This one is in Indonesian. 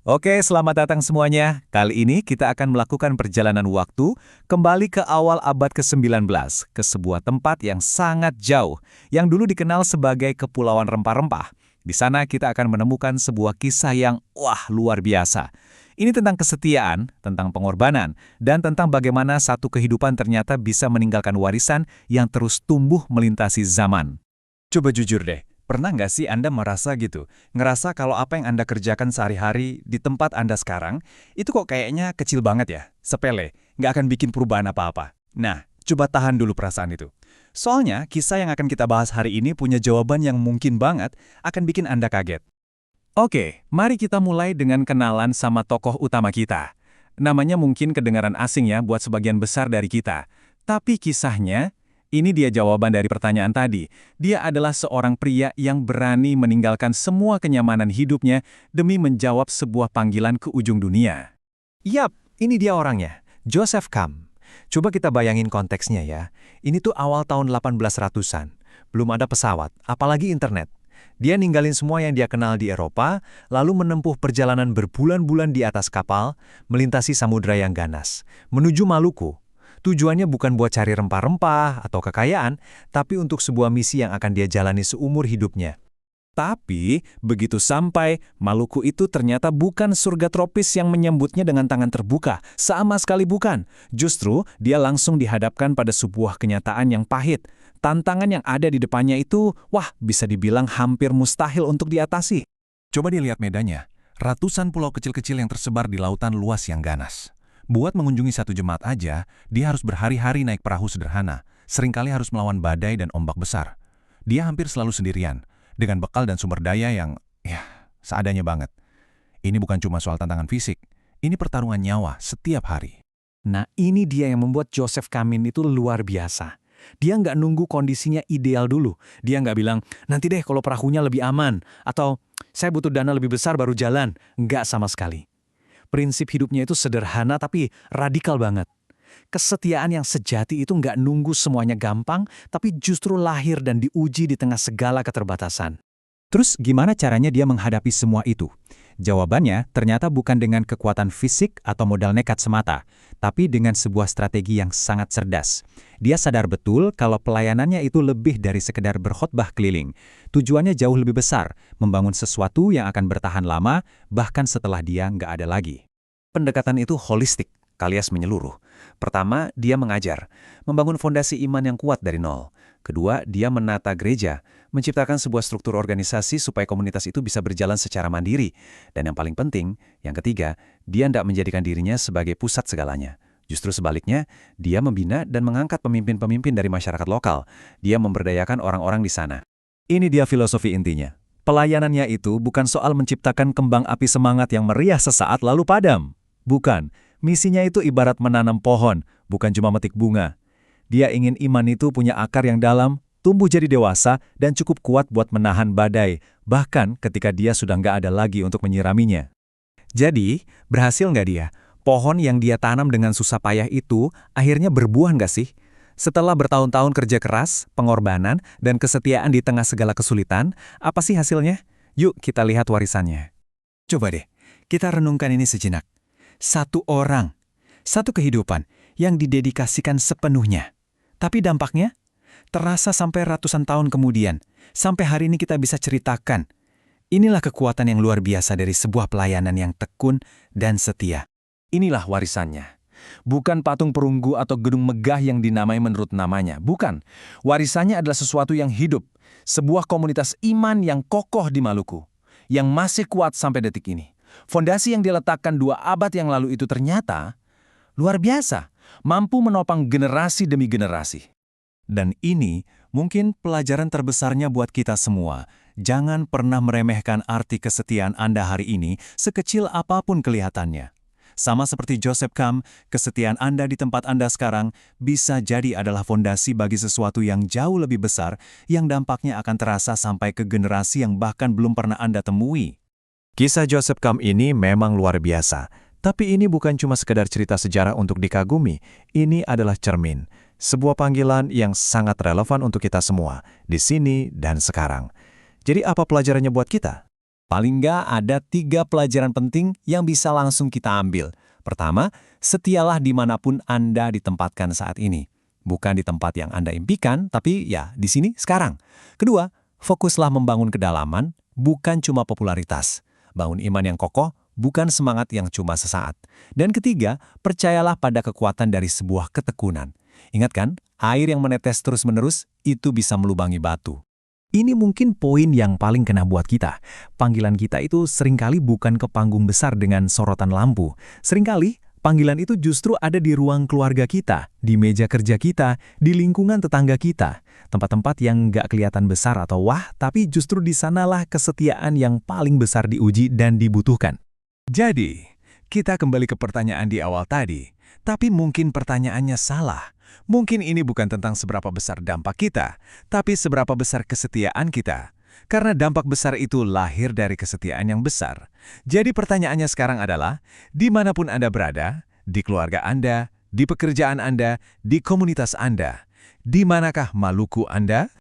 Oke, selamat datang semuanya. Kali ini kita akan melakukan perjalanan waktu kembali ke awal abad ke-19, ke sebuah tempat yang sangat jauh, yang dulu dikenal sebagai Kepulauan Rempah-Rempah. Di sana kita akan menemukan sebuah kisah yang, luar biasa. Ini tentang kesetiaan, tentang pengorbanan, dan tentang bagaimana satu kehidupan ternyata bisa meninggalkan warisan yang terus tumbuh melintasi zaman. Coba jujur deh, pernah nggak sih Anda merasa gitu? Ngerasa kalau apa yang Anda kerjakan sehari-hari di tempat Anda sekarang, itu kok kayaknya kecil banget ya, sepele, nggak akan bikin perubahan apa-apa. Nah, coba tahan dulu perasaan itu. Soalnya, kisah yang akan kita bahas hari ini punya jawaban yang mungkin banget akan bikin Anda kaget. Oke, mari kita mulai dengan kenalan sama tokoh utama kita. Namanya mungkin kedengaran asing ya buat sebagian besar dari kita. Tapi kisahnya, ini dia jawaban dari pertanyaan tadi. Dia adalah seorang pria yang berani meninggalkan semua kenyamanan hidupnya demi menjawab sebuah panggilan ke ujung dunia. Yap, ini dia orangnya, Joseph Camp. Coba kita bayangin konteksnya ya. Ini tuh awal tahun 1800-an. Belum ada pesawat, apalagi internet. Dia ninggalin semua yang dia kenal di Eropa, lalu menempuh perjalanan berbulan-bulan di atas kapal, melintasi samudera yang ganas, menuju Maluku. Tujuannya bukan buat cari rempah-rempah atau kekayaan, tapi untuk sebuah misi yang akan dia jalani seumur hidupnya. Tapi, begitu sampai, Maluku itu ternyata bukan surga tropis yang menyambutnya dengan tangan terbuka. Sama sekali bukan. Justru, dia langsung dihadapkan pada sebuah kenyataan yang pahit. Tantangan yang ada di depannya itu, bisa dibilang hampir mustahil untuk diatasi. Coba dilihat medannya. Ratusan pulau kecil-kecil yang tersebar di lautan luas yang ganas. Buat mengunjungi satu jemaat aja, dia harus berhari-hari naik perahu sederhana. Seringkali harus melawan badai dan ombak besar. Dia hampir selalu sendirian, dengan bekal dan sumber daya yang, seadanya banget. Ini bukan cuma soal tantangan fisik, ini pertarungan nyawa setiap hari. Nah, ini dia yang membuat Joseph Camin itu luar biasa. Dia nggak nunggu kondisinya ideal dulu. Dia nggak bilang, nanti deh kalau perahunya lebih aman, atau saya butuh dana lebih besar baru jalan. Nggak sama sekali. Prinsip hidupnya itu sederhana tapi radikal banget. Kesetiaan yang sejati itu nggak nunggu semuanya gampang, tapi justru lahir dan diuji di tengah segala keterbatasan. Terus gimana caranya dia menghadapi semua itu? Jawabannya ternyata bukan dengan kekuatan fisik atau modal nekat semata, tapi dengan sebuah strategi yang sangat cerdas. Dia sadar betul kalau pelayanannya itu lebih dari sekedar berkhotbah keliling. Tujuannya jauh lebih besar, membangun sesuatu yang akan bertahan lama, bahkan setelah dia nggak ada lagi. Pendekatan itu holistik, alias menyeluruh. Pertama, dia mengajar, membangun fondasi iman yang kuat dari nol. Kedua, dia menata gereja, menciptakan sebuah struktur organisasi supaya komunitas itu bisa berjalan secara mandiri. Dan yang paling penting, yang ketiga, dia tidak menjadikan dirinya sebagai pusat segalanya. Justru sebaliknya, dia membina dan mengangkat pemimpin-pemimpin dari masyarakat lokal. Dia memberdayakan orang-orang di sana. Ini dia filosofi intinya. Pelayanannya itu bukan soal menciptakan kembang api semangat yang meriah sesaat lalu padam. Bukan. Misinya itu ibarat menanam pohon, bukan cuma metik bunga. Dia ingin iman itu punya akar yang dalam, tumbuh jadi dewasa, dan cukup kuat buat menahan badai, bahkan ketika dia sudah nggak ada lagi untuk menyiraminya. Jadi, berhasil nggak dia? Pohon yang dia tanam dengan susah payah itu akhirnya berbuah nggak sih? Setelah bertahun-tahun kerja keras, pengorbanan, dan kesetiaan di tengah segala kesulitan, apa sih hasilnya? Yuk kita lihat warisannya. Coba deh, kita renungkan ini sejenak. Satu orang, satu kehidupan yang didedikasikan sepenuhnya. Tapi dampaknya terasa sampai ratusan tahun kemudian. Sampai hari ini kita bisa ceritakan. Inilah kekuatan yang luar biasa dari sebuah pelayanan yang tekun dan setia. Inilah warisannya. Bukan patung perunggu atau gedung megah yang dinamai menurut namanya. Bukan. Warisannya adalah sesuatu yang hidup. Sebuah komunitas iman yang kokoh di Maluku. Yang masih kuat sampai detik ini. Fondasi yang diletakkan 2 abad yang lalu itu ternyata luar biasa, mampu menopang generasi demi generasi. Dan ini mungkin pelajaran terbesarnya buat kita semua. Jangan pernah meremehkan arti kesetiaan Anda hari ini, sekecil apapun kelihatannya. Sama seperti Joseph Camp, kesetiaan Anda di tempat Anda sekarang bisa jadi adalah fondasi bagi sesuatu yang jauh lebih besar, yang dampaknya akan terasa sampai ke generasi yang bahkan belum pernah Anda temui. Kisah Joseph Camp ini memang luar biasa, tapi ini bukan cuma sekedar cerita sejarah untuk dikagumi, ini adalah cermin, sebuah panggilan yang sangat relevan untuk kita semua, di sini dan sekarang. Jadi apa pelajarannya buat kita? Paling nggak ada 3 pelajaran penting yang bisa langsung kita ambil. Pertama, setialah dimanapun Anda ditempatkan saat ini. Bukan di tempat yang Anda impikan, tapi ya di sini sekarang. Kedua, fokuslah membangun kedalaman, bukan cuma popularitas. Bangun iman yang kokoh, bukan semangat yang cuma sesaat. Dan ketiga, percayalah pada kekuatan dari sebuah ketekunan. Ingat kan, air yang menetes terus-menerus itu bisa melubangi batu. Ini mungkin poin yang paling kena buat kita. Panggilan kita itu seringkali bukan ke panggung besar dengan sorotan lampu. Seringkali, panggilan itu justru ada di ruang keluarga kita, di meja kerja kita, di lingkungan tetangga kita. Tempat-tempat yang nggak kelihatan besar atau wah, tapi justru di sanalah kesetiaan yang paling besar diuji dan dibutuhkan. Jadi, kita kembali ke pertanyaan di awal tadi, tapi mungkin pertanyaannya salah. Mungkin ini bukan tentang seberapa besar dampak kita, tapi seberapa besar kesetiaan kita. Karena dampak besar itu lahir dari kesetiaan yang besar. Jadi pertanyaannya sekarang adalah, dimanapun Anda berada, di keluarga Anda, di pekerjaan Anda, di komunitas Anda, di manakah Maluku Anda?